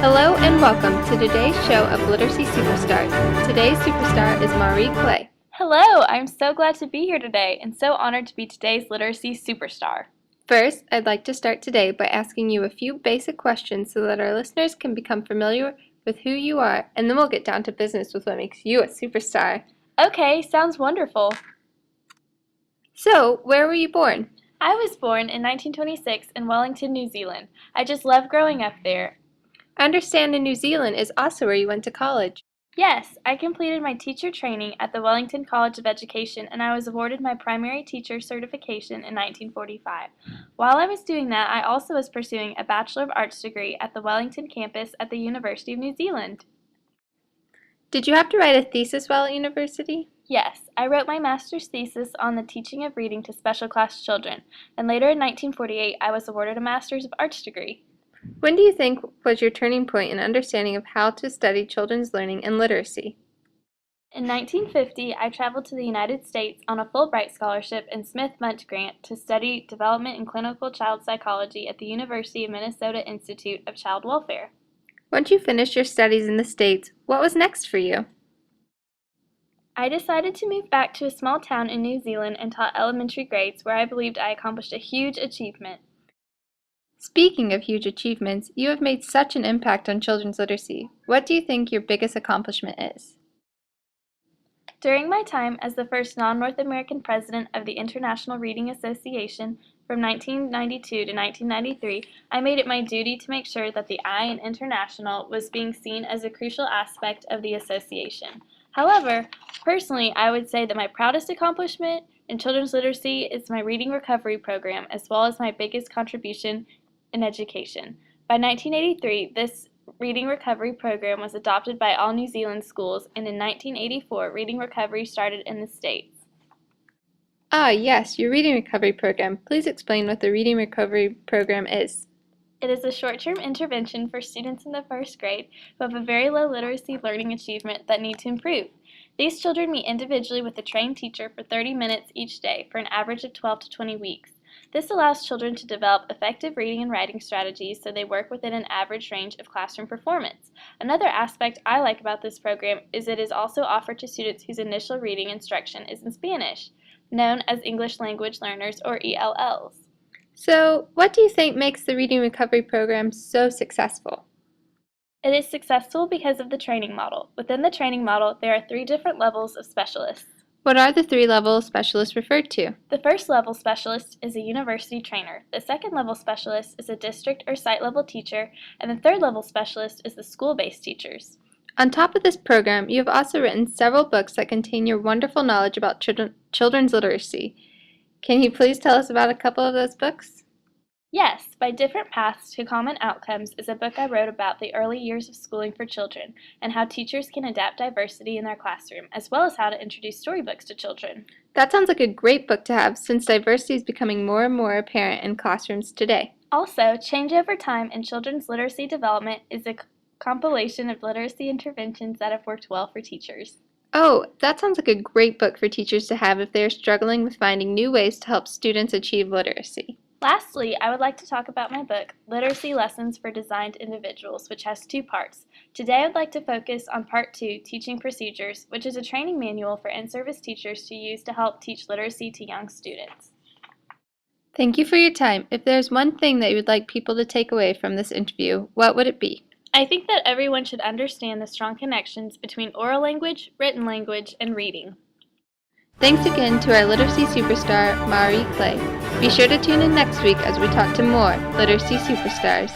Hello and welcome to today's show of Literacy Superstars. Today's superstar is Marie Clay. Hello, I'm so glad to be here today and so honored to be today's Literacy Superstar. First, I'd like to start today by asking you a few basic questions so that our listeners can become familiar with who you are, and then we'll get down to business with what makes you a superstar. Okay, sounds wonderful. So, where were you born? I was born in 1926 in Wellington, New Zealand. I just love growing up there. I understand in New Zealand is also where you went to college. Yes, I completed my teacher training at the Wellington College of Education and I was awarded my primary teacher certification in 1945. While I was doing that, I also was pursuing a Bachelor of Arts degree at the Wellington campus at the University of New Zealand. Did you have to write a thesis while at university? Yes, I wrote my master's thesis on the teaching of reading to special class children, and later in 1948 I was awarded a Master's of Arts degree. When do you think was your turning point in understanding of how to study children's learning and literacy? In 1950, I traveled to the United States on a Fulbright scholarship and Smith-Mundt grant to study development in clinical child psychology at the University of Minnesota Institute of Child Welfare. Once you finished your studies in the States, what was next for you? I decided to move back to a small town in New Zealand and taught elementary grades where I believed I accomplished a huge achievement. Speaking of huge achievements, you have made such an impact on children's literacy. What do you think your biggest accomplishment is? During my time as the first non-North American president of the International Reading Association from 1992 to 1993, I made it my duty to make sure that the I in international was being seen as a crucial aspect of the association. However, personally, I would say that my proudest accomplishment in children's literacy is my reading recovery program, as well as my biggest contribution in education. By 1983, this reading recovery program was adopted by all New Zealand schools, and in 1984, reading recovery started in the States. Ah, yes, your reading recovery program. Please explain what the reading recovery program is. It is a short-term intervention for students in the first grade who have a very low literacy learning achievement that need to improve. These children meet individually with a trained teacher for 30 minutes each day for an average of 12 to 20 weeks. This allows children to develop effective reading and writing strategies so they work within an average range of classroom performance. Another aspect I like about this program is it is also offered to students whose initial reading instruction is in Spanish, known as English Language Learners or ELLs. So, what do you think makes the reading recovery program so successful? It is successful because of the training model. Within the training model, there are 3 different levels of specialists. What are the 3 levels specialists referred to? The first level specialist is a university trainer. The second level specialist is a district or site level teacher, and the third level specialist is the school-based teachers. On top of this program, you have also written several books that contain your wonderful knowledge about children's literacy. Can you please tell us about a couple of those books? Yes, By Different Paths to Common Outcomes is a book I wrote about the early years of schooling for children and how teachers can adapt diversity in their classroom, as well as how to introduce storybooks to children. That sounds like a great book to have since diversity is becoming more and more apparent in classrooms today. Also, Change Over Time in Children's Literacy Development is a compilation of literacy interventions that have worked well for teachers. Oh, that sounds like a great book for teachers to have if they are struggling with finding new ways to help students achieve literacy. Lastly, I would like to talk about my book, Literacy Lessons for Designed Individuals, which has 2 parts. Today I would like to focus on Part 2, Teaching Procedures, which is a training manual for in-service teachers to use to help teach literacy to young students. Thank you for your time. If there's one thing that you would like people to take away from this interview, what would it be? I think that everyone should understand the strong connections between oral language, written language, and reading. Thanks again to our literacy superstar, Marie Clay. Be sure to tune in next week as we talk to more literacy superstars.